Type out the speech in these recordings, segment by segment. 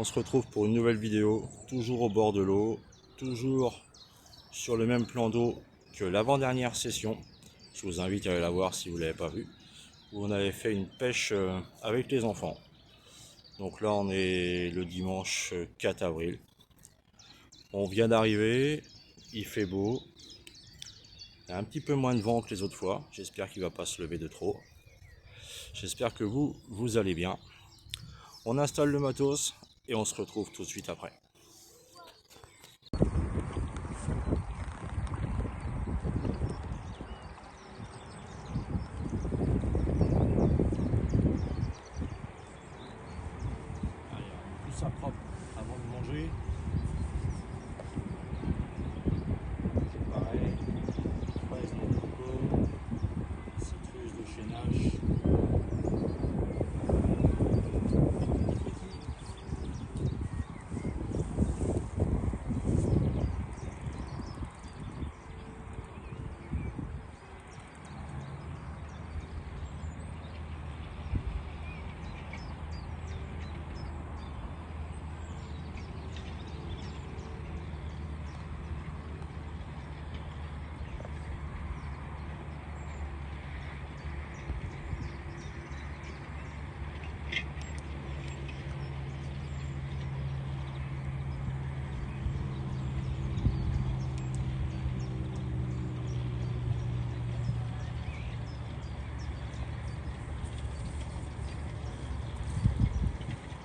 On se retrouve pour une nouvelle vidéo, toujours au bord de l'eau, toujours sur le même plan d'eau que l'avant-dernière session. Je vous invite à aller la voir si vous ne l'avez pas vue, où on avait fait une pêche avec les enfants. Donc là on est le dimanche 4 avril. On vient d'arriver, il fait beau, il y a un petit peu moins de vent que les autres fois, j'espère qu'il ne va pas se lever de trop. J'espère que vous allez bien. On installe le matos et on se retrouve tout de suite après. Tout ça propre avant de manger. C'est pareil, fraise de coco, citrus de chez Nash.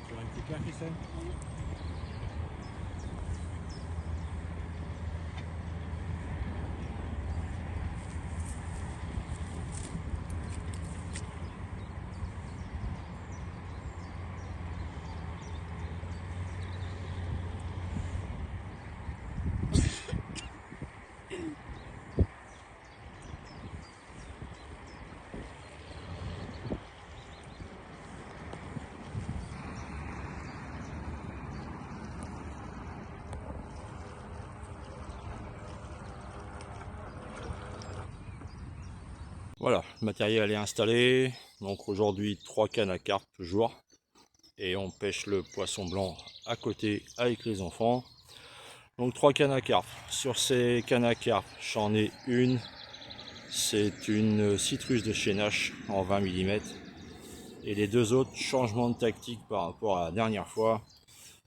Tu as un petit clair, Christelle ? Voilà, le matériel est installé. Donc aujourd'hui 3 cannes à carpe jour. Et on pêche le poisson blanc à côté avec les enfants. Donc 3 cannes à carpe. Sur ces cannes à carpe, j'en ai une. C'est une citrus de chez Nash en 20 mm. Et les deux autres, changements de tactique par rapport à la dernière fois.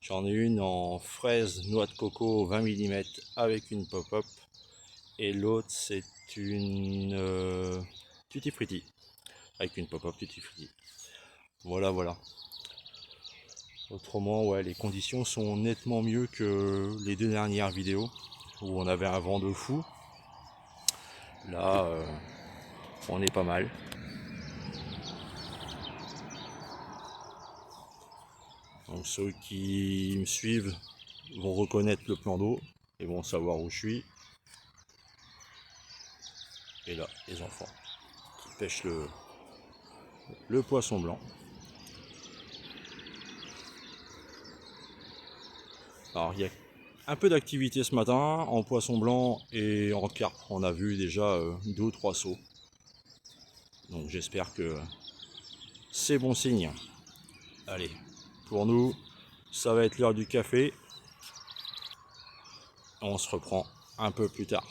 J'en ai une en fraise noix de coco 20 mm avec une pop-up. Et l'autre c'est une tutti frutti avec une pop-up tutti frutti. Voilà. Autrement, ouais, les conditions sont nettement mieux que les deux dernières vidéos où on avait un vent de fou. Là, on est pas mal. Donc ceux qui me suivent vont reconnaître le plan d'eau et vont savoir où je suis. Et là, les enfants qui pêchent le poisson blanc. Alors il y a un peu d'activité ce matin en poisson blanc et en carpe. On a vu déjà 2 ou 3 sauts. Donc j'espère que c'est bon signe. Allez, pour nous, ça va être l'heure du café. On se reprend un peu plus tard.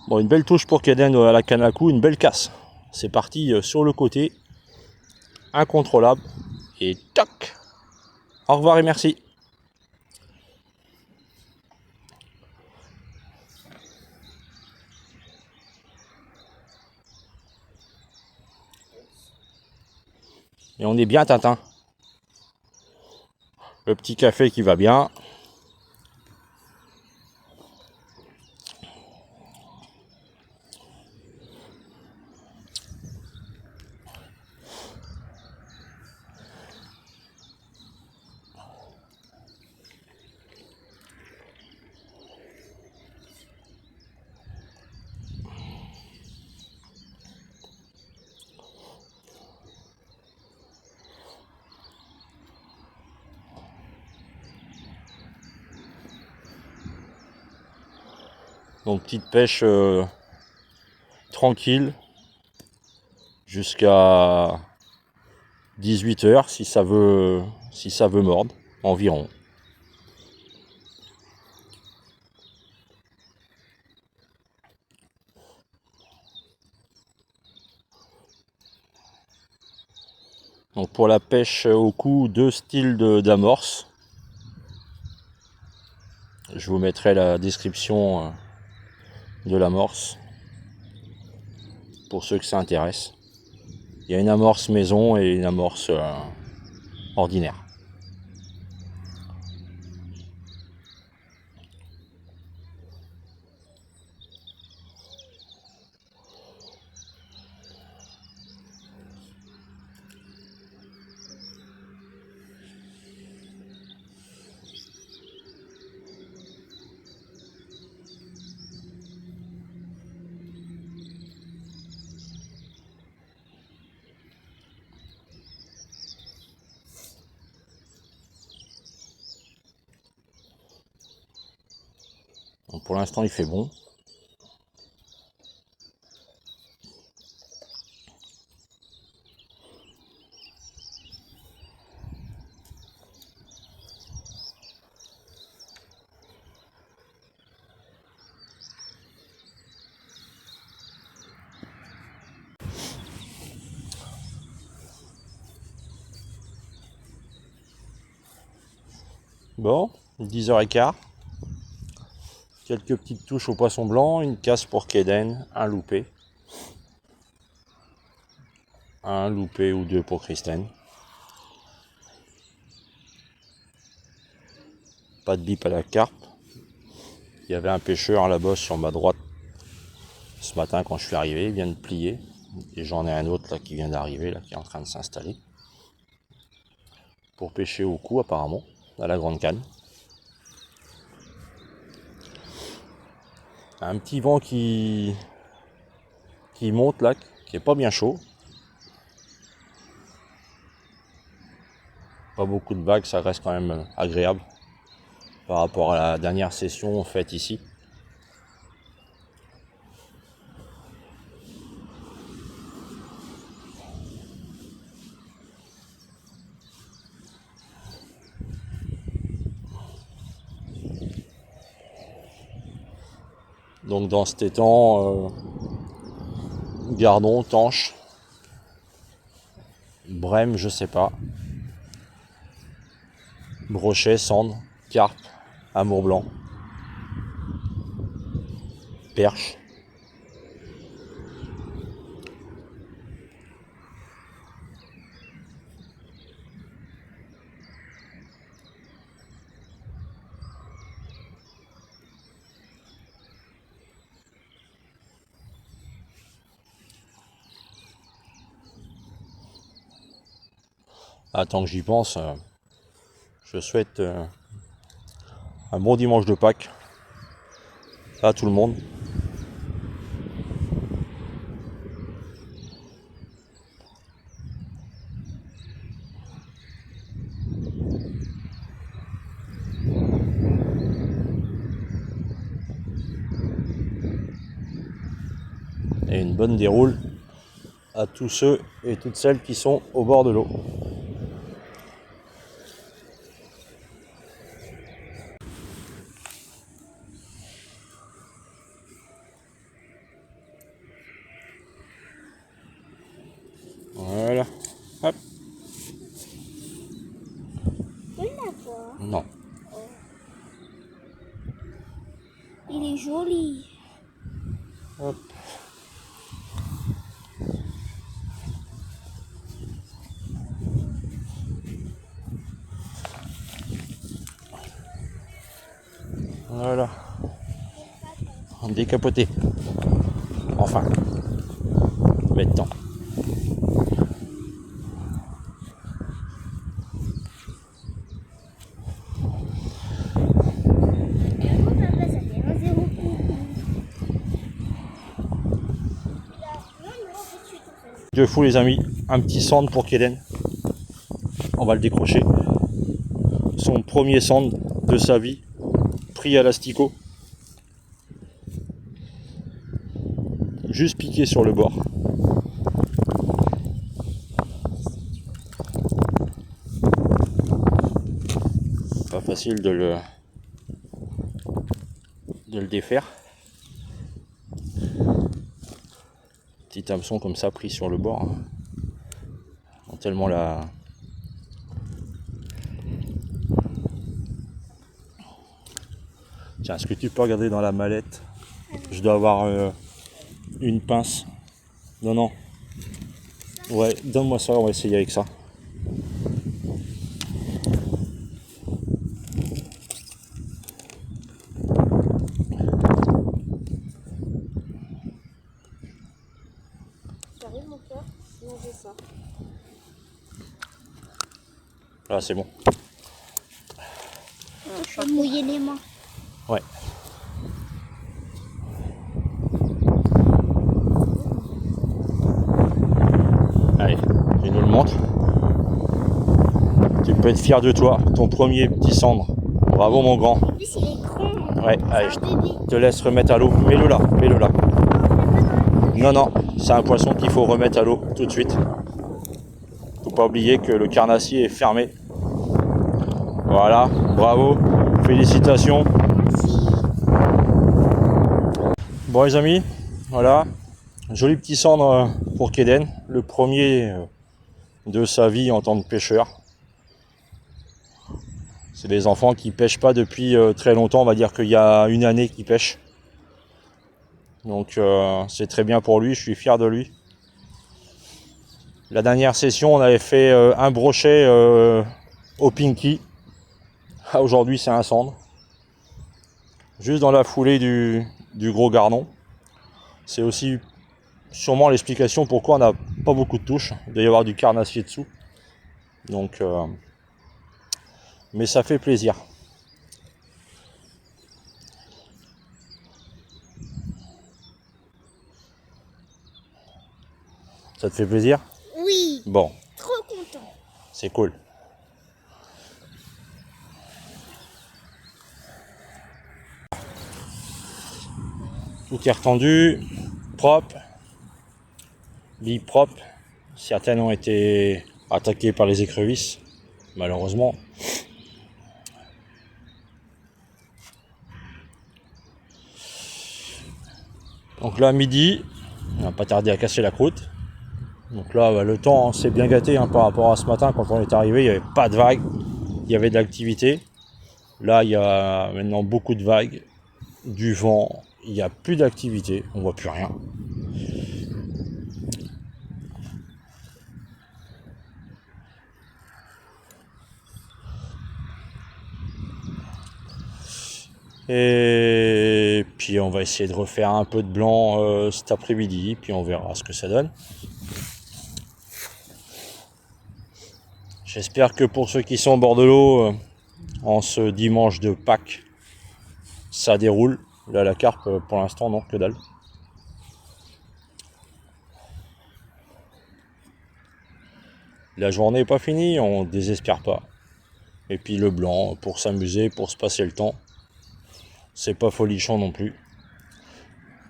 Bon, une belle touche pour Kaden à la canne à coups, une belle casse. C'est parti sur le côté, incontrôlable. Et toc. Au revoir et merci. Et on est bien Tintin. Le petit café qui va bien. Donc petite pêche tranquille jusqu'à 18 heures si ça veut mordre environ. Donc pour la pêche au cou, 2 styles d'amorce. Je vous mettrai la description de l'amorce pour ceux que ça intéresse. Il y a une amorce maison et une amorce ordinaire. Donc pour l'instant il fait bon. Bon, 10h15. Quelques petites touches au poisson blanc, une casse pour Kaden, un loupé ou 2 pour Kristen. Pas de bip à la carpe. Il y avait un pêcheur à la bosse sur ma droite ce matin quand je suis arrivé, il vient de plier. Et j'en ai un autre là qui vient d'arriver, là qui est en train de s'installer. Pour pêcher au cou apparemment, à la grande canne. Un petit vent qui monte là, qui est pas bien chaud. Pas beaucoup de vagues, ça reste quand même agréable par rapport à la dernière session faite ici. Donc dans cet étang, gardon, tanche, brème, je sais pas, brochet, cendre, carpe, amour blanc, perche. Tant que j'y pense, je souhaite un bon dimanche de Pâques à tout le monde. Et une bonne déroule à tous ceux et toutes celles qui sont au bord de l'eau. Voilà. Hop. Non. Il est joli. Hop. Voilà. Décapoté. Enfin. Maintenant. Je fous les amis, un petit sand pour Kaden. On va le décrocher. Son premier sand de sa vie, pris à l'asticot. Juste piqué sur le bord. facile de le défaire. Petit hameçon comme ça pris sur le bord. Tellement la... Tiens, est-ce que tu peux regarder dans la mallette? Je dois avoir une pince. Non, non. Ouais, donne-moi ça, on va essayer avec ça. J'arrive mon cœur, sinon j'ai ça. Là, c'est bon. Je vais mouiller les mains. Ouais. Allez, tu nous le montres. Tu peux être fier de toi, ton premier petit cendre. Bravo mon grand. En plus, il est grand. Ouais, allez, C'est je un bébé. te laisse remettre à l'eau. Mets-le là, mets-le là. Non, non, c'est un poisson qu'il faut remettre à l'eau tout de suite. Faut pas oublier que le carnassier est fermé. Voilà, bravo, félicitations. Merci. Bon les amis, voilà, joli petit cendre pour Keden, le premier de sa vie en tant que pêcheur. C'est des enfants qui pêchent pas depuis très longtemps, on va dire qu'il y a une année qu'ils pêchent. Donc c'est très bien pour lui, je suis fier de lui. La dernière session, on avait fait un brochet au pinky. Aujourd'hui, c'est un cendre. Juste dans la foulée du gros gardon. C'est aussi sûrement l'explication pourquoi on n'a pas beaucoup de touches. Il doit y avoir du carnassier dessous. Donc, mais ça fait plaisir. Ça te fait plaisir? Oui. Bon, Trop content. c'est cool. Tout est retendu, propre, billes propres. Certaines ont été attaquées par les écrevisses, malheureusement. Donc là, midi, on va pas tarder à casser la croûte. Donc là, bah, le temps s'est bien gâté par rapport à ce matin. Quand on est arrivé, il n'y avait pas de vagues, il y avait de l'activité. Là, il y a maintenant beaucoup de vagues, du vent, il n'y a plus d'activité, on voit plus rien. Et puis on va essayer de refaire un peu de blanc cet après-midi, puis on verra ce que ça donne. J'espère que pour ceux qui sont au bord de l'eau, en ce dimanche de Pâques, ça déroule. Là, la carpe, pour l'instant, non, que dalle. La journée n'est pas finie, on ne désespère pas. Et puis le blanc, pour s'amuser, pour se passer le temps, c'est pas folichon non plus.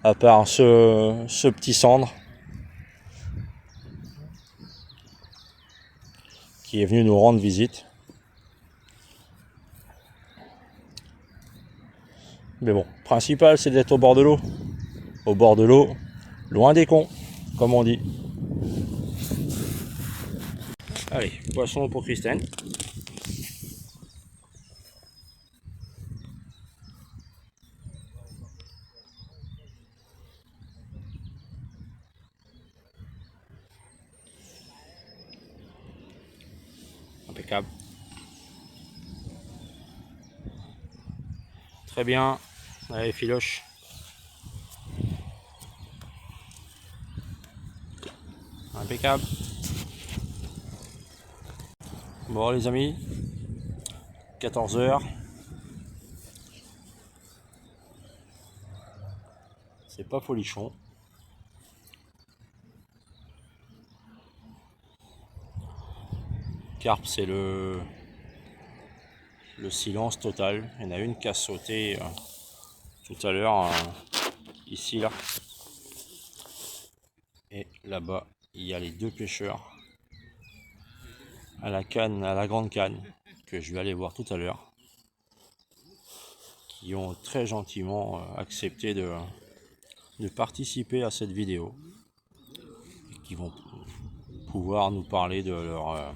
À part ce petit cendre qui est venu nous rendre visite. Mais bon, principal c'est d'être au bord de l'eau. Au bord de l'eau, loin des cons, comme on dit. Allez, poisson pour Christine. Impeccable. Très bien. Allez, filoche. Impeccable. Bon les amis, 14 h. C'est pas folichon. Carpe, c'est le silence total. Il y en a une qui a sauté tout à l'heure, ici, là. Et là-bas, il y a les deux pêcheurs à la canne, à la grande canne, que je vais aller voir tout à l'heure. qui ont très gentiment accepté de participer à cette vidéo et qui vont pouvoir nous parler de leurs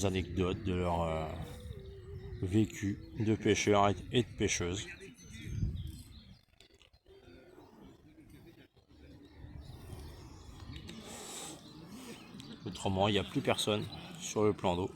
anecdotes, de leur vécu de pêcheurs et de pêcheuses. Autrement, il n'y a plus personne sur le plan d'eau.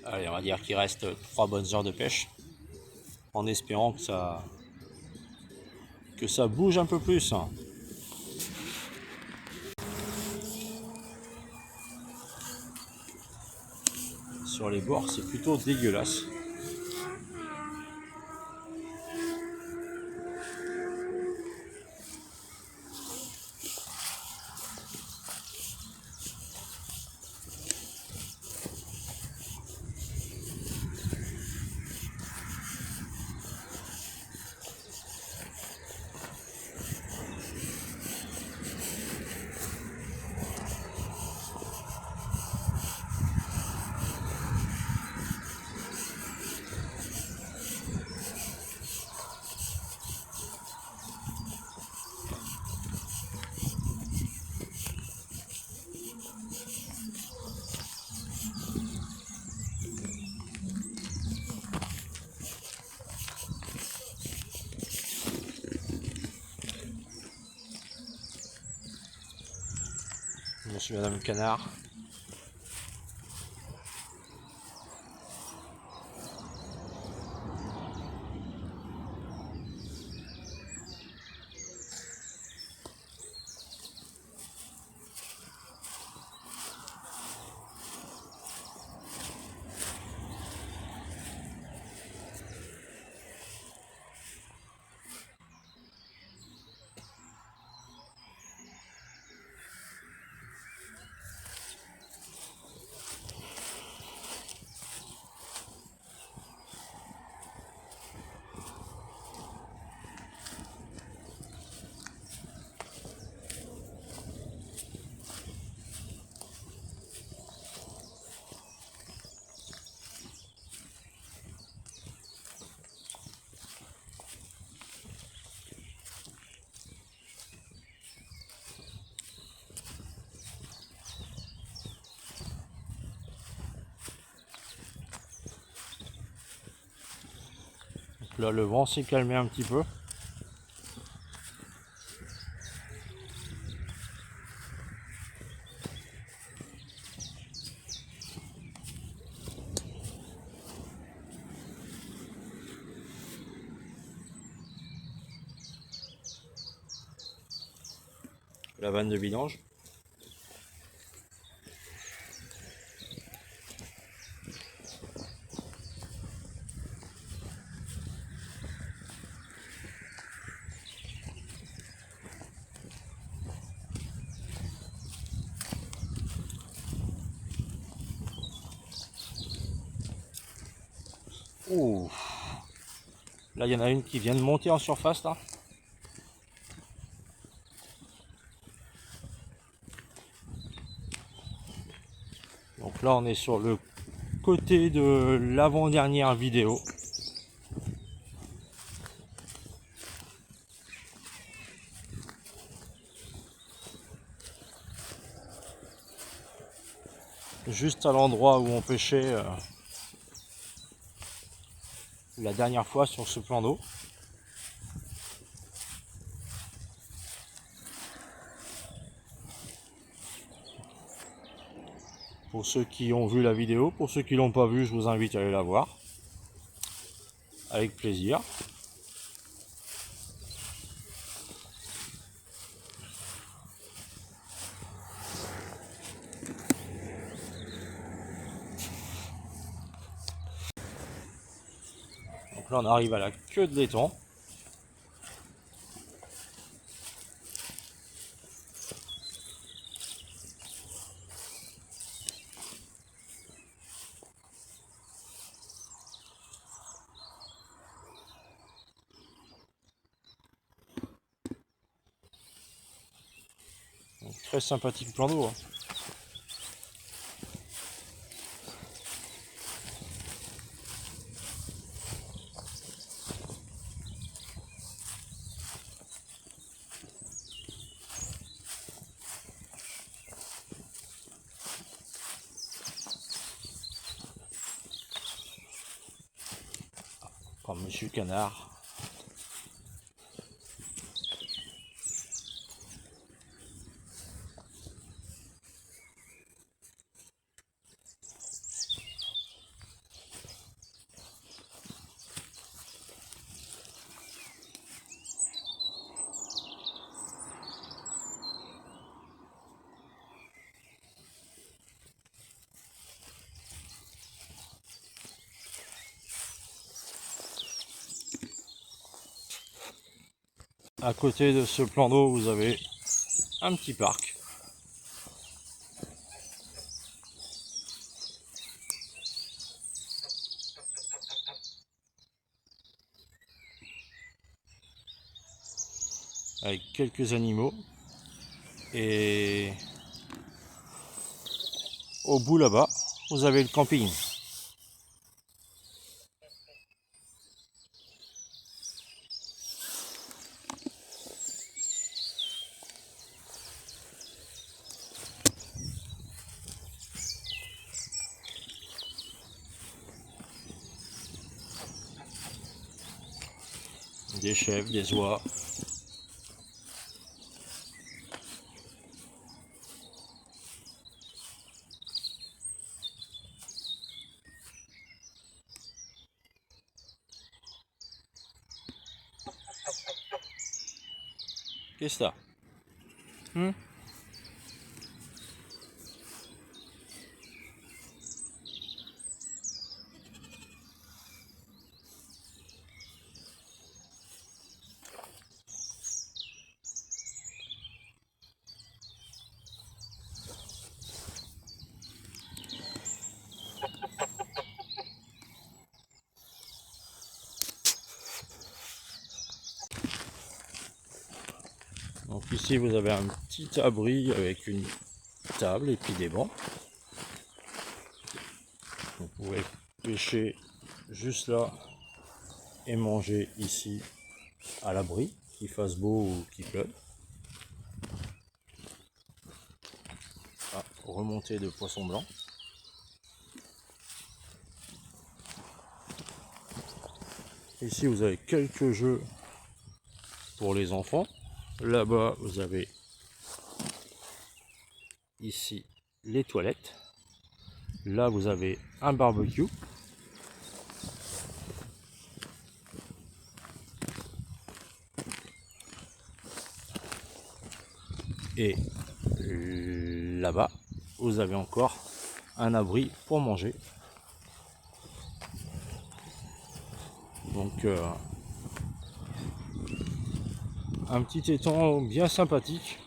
Allez, on va dire qu'il reste 3 bonnes heures de pêche, en espérant que ça bouge un peu plus. Sur les bords, c'est plutôt dégueulasse. Monsieur et Madame Canard. Là, le vent s'est calmé un petit peu. La vanne de vidange. Ouh. Là, il y en a une qui vient de monter en surface là. Donc là, on est sur le côté de l'avant-dernière vidéo. Juste à l'endroit où on pêchait la dernière fois sur ce plan d'eau. Pour ceux qui ont vu la vidéo, pour ceux qui l'ont pas vue, je vous invite à aller la voir. Avec plaisir. Donc là, on arrive à la queue de l'étang. Donc, très sympathique plan d'eau. Hein. Comme Monsieur Canard. À côté de ce plan d'eau, vous avez un petit parc. Avec quelques animaux. Et au bout là-bas, vous avez le camping. Des chèvres, des oies. Qu'est-ce que ça? Donc ici vous avez un petit abri avec une table et puis des bancs. Vous pouvez pêcher juste là et manger ici à l'abri, qu'il fasse beau ou qu'il pleuve. Ah, remontée de poissons blancs. Ici vous avez quelques jeux pour les enfants. Là-bas vous avez ici les toilettes. Là vous avez un barbecue. Et là-bas vous avez encore un abri pour manger. Donc un petit étang bien sympathique.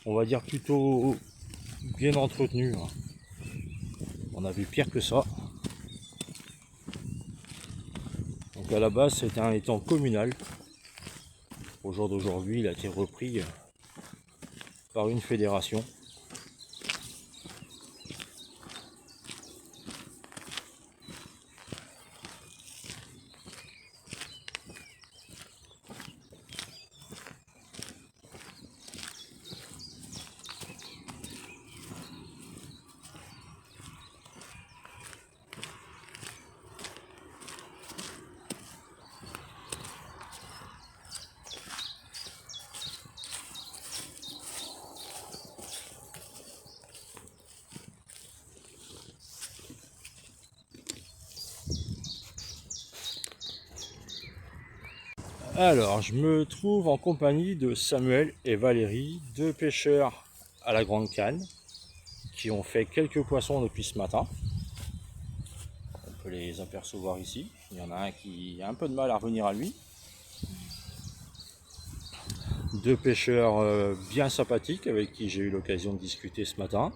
On va dire plutôt bien entretenu. On a vu pire que ça. Donc à la base c'était un étang communal. Au jour d'aujourd'hui il a été repris par une fédération. Alors, je me trouve en compagnie de Samuel et Valérie, deux pêcheurs à la Grande Canne, qui ont fait quelques poissons depuis ce matin. On peut les apercevoir ici. Il y en a un qui a un peu de mal à revenir à lui. Deux pêcheurs bien sympathiques avec qui j'ai eu l'occasion de discuter ce matin.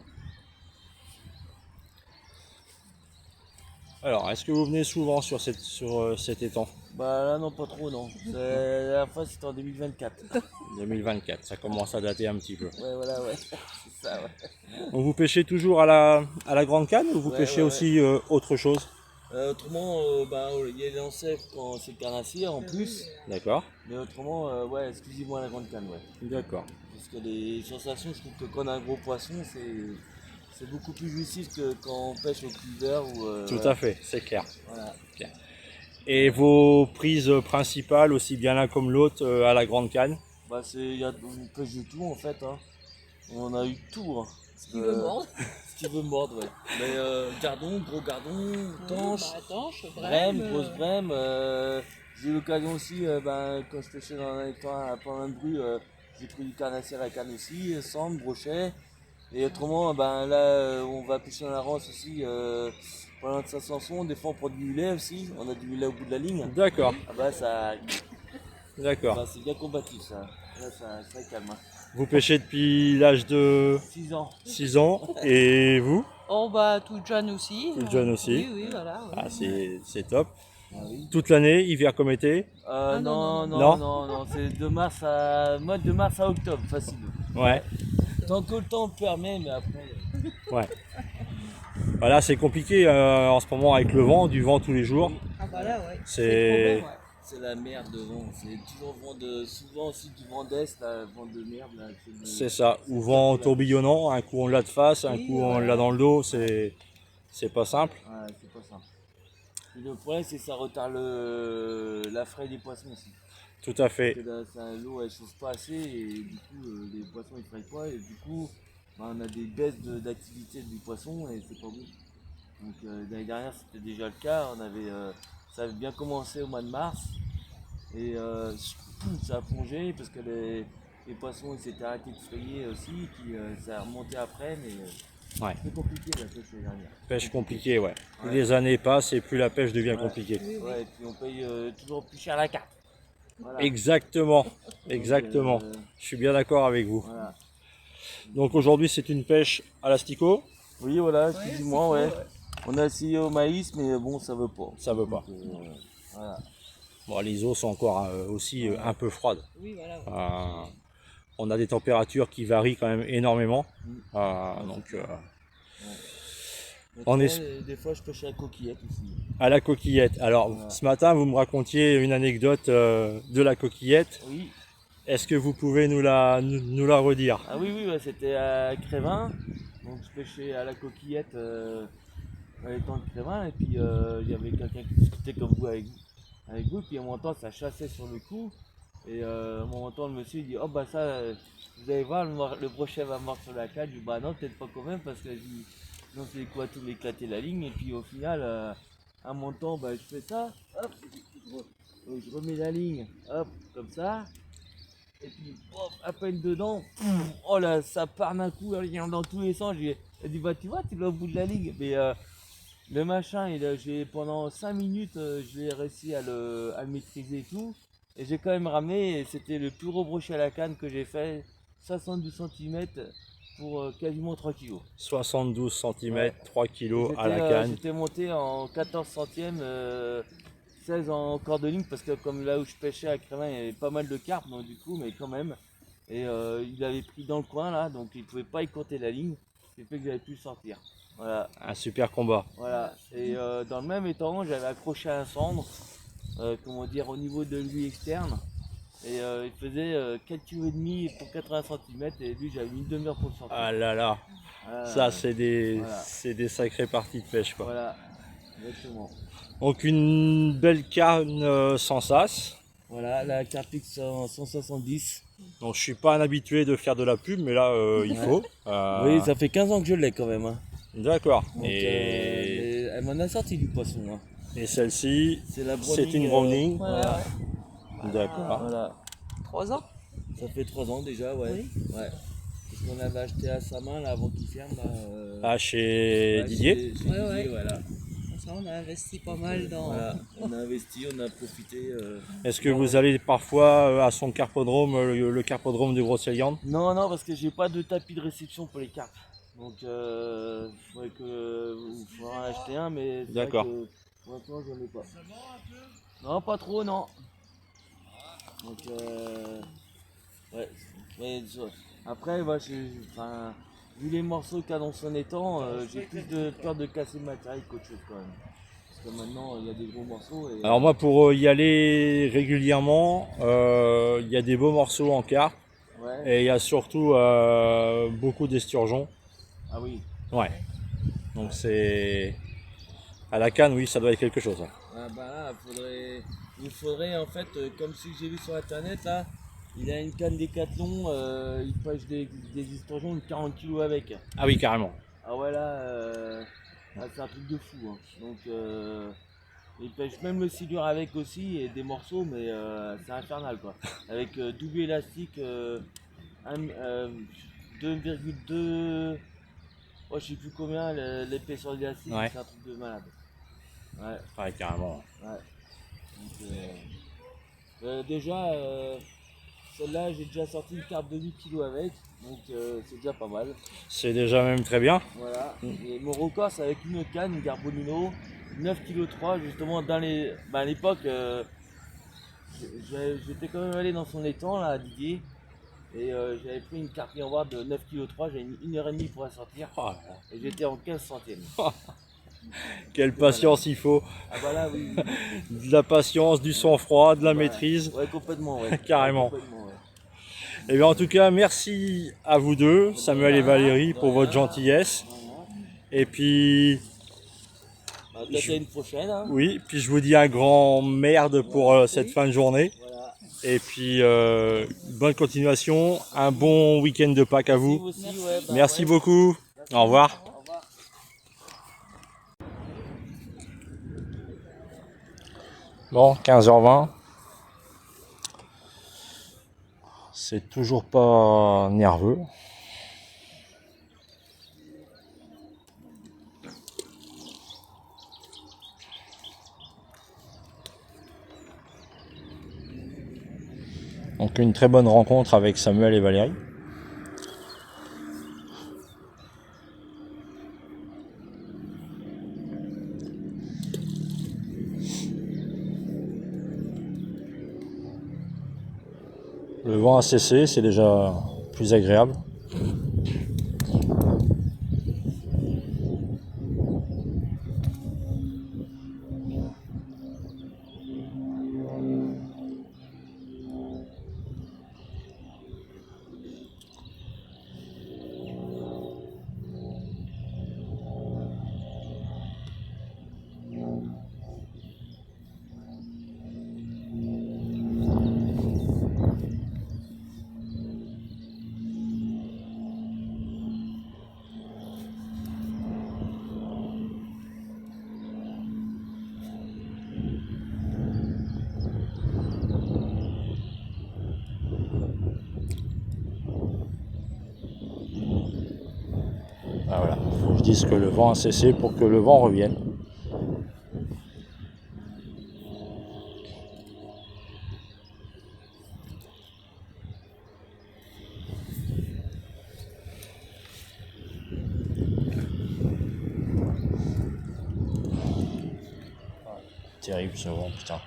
Alors, est-ce que vous venez souvent sur cet étang? Bah là non pas trop non. La dernière fois c'était en 2024. 2024, ça commence à dater un petit peu. Ouais voilà ouais. C'est ça ouais. Donc vous pêchez toujours à la grande canne ou vous Ouais, pêchez ouais, aussi autre chose? Autrement bah il y a les lancers quand c'est carnassier en plus. D'accord, Mais autrement ouais exclusivement à la grande canne ouais. d'accord. Parce que les sensations je trouve que quand on a un gros poisson c'est beaucoup plus jouissif que quand on pêche au cleaver ou Tout voilà. à fait, c'est clair. Voilà. Et vos prises principales, aussi bien l'un comme l'autre, à la grande canne? Bah on pêche de tout en fait hein. On a eu tout hein. Ce qui veut mordre. Ce qui veut mordre ouais. Mais gardon, gros gardon, tanche, Tanche, brème, brème. grosse brème. J'ai eu l'occasion aussi quand je pêchais dans un étang à Port-Landru, j'ai pris du carnassier à la canne aussi, sambre, brochet. Et autrement là on va pêcher dans la Rance aussi pendant de Saint-Sanson, des fois on prend du mulet aussi, on a du mulet au bout de la ligne. D'accord, Ah bah ça d'accord. c'est bien combatif ça. Là ça calme. Hein. Vous pêchez depuis l'âge de 6 ans. 6 ans et vous? Oh bah toute jeune aussi. Toute jeune aussi. Oui, oui, voilà. Oui. Ah, c'est top. Ah oui. Toute l'année, hiver comme été? Non, non. non, c'est de mars à octobre, facile. Ouais, Tant que le temps le permet, mais après. ouais. Voilà, c'est compliqué en ce moment avec le vent, du vent tous les jours. Ah bah là, ouais. C'est- le problème, ouais. C'est la merde de vent. C'est toujours souvent aussi du vent d'est, là, vent de merde. Là, C'est ça, ou vent tourbillonnant, un coup on l'a de face, un Oui, coup on voilà. l'a dans le dos, c'est pas simple. Ouais, c'est pas simple. Et le problème, c'est que ça retarde la fraie des poissons aussi. Tout à fait. Parce que l'eau elle chauffe pas assez et du coup les poissons ils fraient pas et du coup on a des baisses d'activité du poisson et c'est pas bon. Donc l'année dernière c'était déjà le cas, ça avait bien commencé au mois de mars et ça a plongé parce que les poissons ils s'étaient arrêtés de frayer aussi, puis ça a remonté après mais Ouais. c'est compliqué la pêche l'année dernière. Pêche compliquée, ouais. Plus Ouais. les années passent et plus la pêche devient Ouais. compliquée. Ouais, et puis on paye toujours plus cher la carte. Voilà. Exactement, exactement. Donc, Je suis bien d'accord avec vous. voilà. Donc aujourd'hui c'est une pêche à l'asticot, Oui, voilà, excusez-moi, c'est ouais. cool, On a essayé au maïs, mais bon, ça veut pas. ça veut pas. Donc, voilà. Bon, les eaux sont encore aussi un peu froides. Oui, voilà. Ouais. On a des températures qui varient quand même énormément. Mm. Donc Mais On tu est- vois, des fois, je pêche à la coquillette aussi. à la coquillette. Alors Voilà. ce matin vous me racontiez une anecdote de la coquillette. Oui. Est-ce que vous pouvez nous la redire? Ah oui, ouais, c'était à Crévin. Donc, je pêchais à la coquillette dans les temps de Crévin. Et puis, il y avait quelqu'un qui discutait comme vous avec vous. Puis, à un moment donné, ça chassait sur le coup. Et à un moment donné, le monsieur il dit: oh, bah, ça, vous allez voir, le brochet va mordre sur la canne. Je dis: bah, non, peut-être pas quand même, parce que sinon, c'est quoi, tout éclater la ligne. Et puis, au final, à un moment donné, bah, je fais ça. Hop, je remets la ligne, hop, comme ça. Et puis, hop, à peine dedans, oh là, ça part d'un coup, dans tous les sens. J'ai dit: bah, tu vois, tu l'as au bout de la ligne. Mais le machin, pendant 5 minutes, je l'ai réussi à le maîtriser et tout. Et j'ai quand même ramené, et c'était le plus gros brochet à la canne que j'ai fait, 72 cm pour quasiment 3 kg. 72 cm, Ouais. 3 kg à la canne. J'étais monté en 14 centièmes, 16 en corde de ligne, parce que comme là où je pêchais à Crévin, il y avait pas mal de carpes, donc du coup, mais quand même. Et il avait pris dans le coin là, donc il pouvait pas y compter la ligne, ce qui fait que j'avais pu le sortir. Voilà, Un super combat. voilà. Et dans le même étang, j'avais accroché un cendre, comment dire, au niveau de lui externe. Et il faisait 4,5 kg pour 80 cm, et lui j'avais mis une demi-heure pour le sortir. Ah là là, Voilà, ça c'est voilà. des sacrées parties de pêche quoi. Voilà, exactement. Donc une belle canne sans sas. Voilà, la Carpix 170. Donc je suis pas un habitué de faire de la pub, mais là il faut. Oui, ça fait 15 ans que je l'ai quand même. Hein. D'accord. Donc, Et, elle m'en a sorti du poisson. Hein. et celle-ci, C'est la Browning. c'est une Browning. Voilà, ouais. D'accord. Voilà. 3 ans. Ça fait 3 ans déjà, ouais. Oui. Ouais. Parce qu'on avait acheté à sa main là, avant qu'il ferme. Là, Ah, chez ouais, Didier. chez Ouais, Didier, ouais. voilà. Ça, on a investi pas mal dans. Voilà. On a investi, on a profité. Est-ce que vous allez parfois à son carpodrome, le carpodrome de Grosse-Eliande? Non, non, parce que j'ai pas de tapis de réception pour les carpes. Donc, il faudrait en acheter un, mais c'est vrai D'accord. que Pour l'instant, j'en ai pas. Non, pas trop, non. Donc, ouais. Mais, après, bah, enfin, vu les morceaux qu'il y a dans son étang, j'ai plus de peur de casser le matériel qu'autre chose quand même. Parce que maintenant, il y a des gros morceaux. Et, Alors moi, pour y aller régulièrement, il y a des beaux morceaux en carpe ouais. et il y a surtout beaucoup d'esturgeons. Ah oui. Ouais. Donc c'est à la canne, oui, ça doit être quelque chose. Ouais. Ah bah là, il faudrait en fait, comme ce que j'ai vu sur internet là, il a une canne Décathlon, il pêche des esturgeons de 40 kg avec. Ah oui, carrément. Ah ouais là, c'est un truc de fou. Hein. Donc il pêche même le silure avec aussi et des morceaux, mais c'est infernal quoi. Avec double élastique, 2,2, oh, je sais plus combien l'épaisseur de l'élastique, Ouais. c'est un truc de malade. Ouais. Ouais, carrément. Ouais. Donc, déjà, celle-là, j'ai déjà sorti une carpe de 8 kg avec, donc c'est déjà pas mal. C'est déjà même très bien. Voilà. Et mon record, c'est avec une canne, une Garbolino, 9,3 kg, justement, dans les. Bah, à l'époque, j'étais quand même allé dans son étang, là, à Didier, et j'avais pris une carpe en de 9,3 kg, j'avais mis 1h30 pour la sortir, Oh, et j'étais en 15 centièmes. quelle patience il faut. Ah bah là, oui. De la patience, du sang-froid, de la Bah, maîtrise. Ouais, complètement, ouais. Carrément. Ouais, complètement, ouais. Et bien en tout cas, merci à vous deux, Samuel et Valérie, pour votre gentillesse. Et puis, Bah, peut-être à une prochaine. Hein. oui, puis je vous dis un grand merde pour cette fin de journée. Voilà. Et puis, bonne continuation, un bon week-end de Pâques à vous. Aussi, ouais, bah, Merci ouais. beaucoup. Au revoir. Au revoir. Bon, 15h20. C'est toujours pas nerveux. Donc une très bonne rencontre avec Samuel et Valérie. Le vent a cessé, c'est déjà plus agréable. Ah, voilà, faut que je dise que le vent a cessé pour que le vent revienne. Terrible ce vent, putain.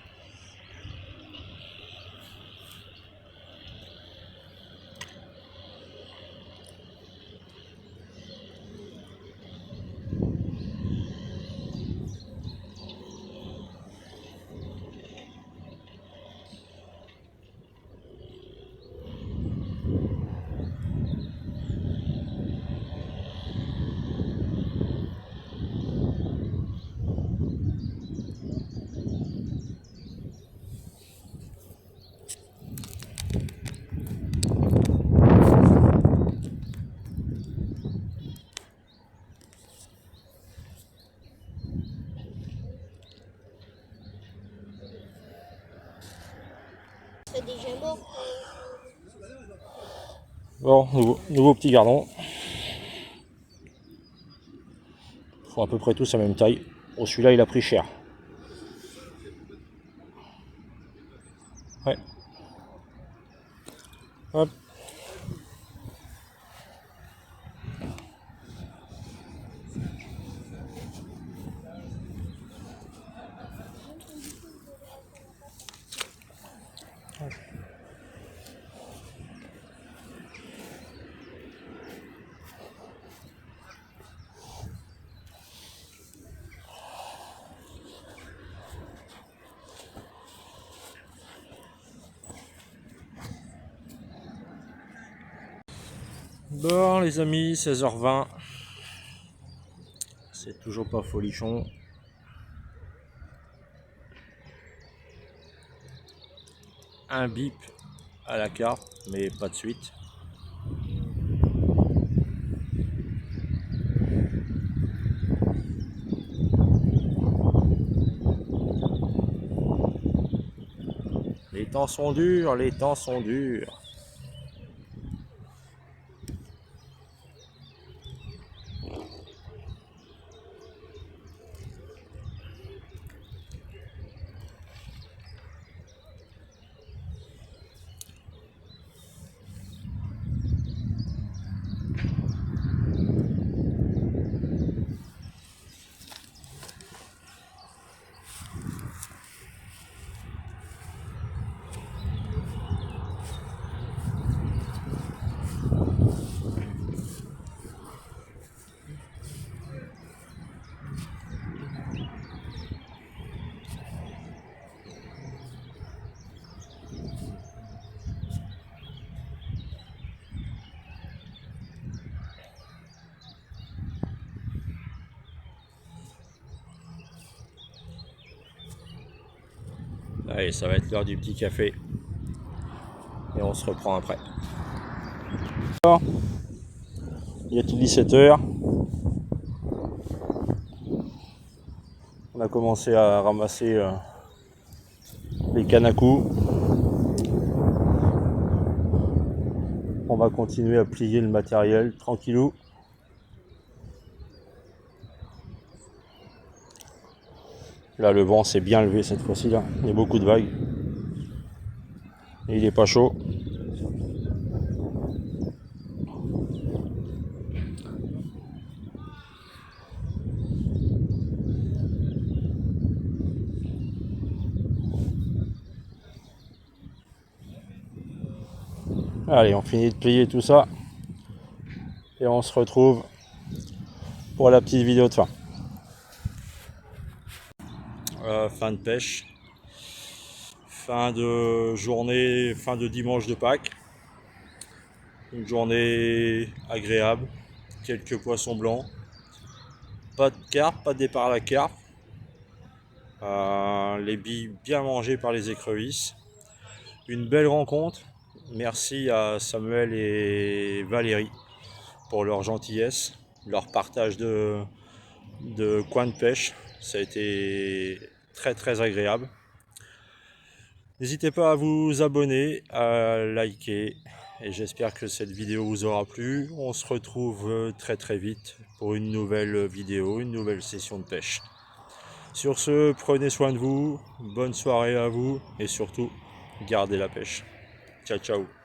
C'est des Gémeaux. Bon, nouveau petit gardon. Ils font à peu près tous la même taille. Oh, celui-là, il a pris cher. Ouais. Hop. Bon les amis, 16h20. C'est toujours pas folichon. Un bip à la carte, mais pas de suite. Les temps sont durs, les temps sont durs. Allez, ça va être l'heure du petit café. Et on se reprend après. Il est 17h. On a commencé à ramasser les cannes à coups. On va continuer à plier le matériel tranquillou. Là, le vent s'est bien levé cette fois-ci. Là, il y a beaucoup de vagues. Et il n'est pas chaud. Allez, on finit de plier tout ça. Et on se retrouve pour la petite vidéo de fin. Fin de pêche. Fin de journée, fin de dimanche de Pâques. Une journée agréable. Quelques poissons blancs. Pas de carpe, pas de départ à la carpe. Les billes bien mangées par les écrevisses. Une belle rencontre. Merci à Samuel et Valérie pour leur gentillesse, leur partage de coins de pêche. Ça a été très agréable. N'hésitez pas à vous abonner, à liker, et j'espère que cette vidéo vous aura plu. On se retrouve très vite pour une nouvelle vidéo, une nouvelle session de pêche. Sur ce, prenez soin de vous, bonne soirée à vous et surtout, gardez la pêche. Ciao ciao.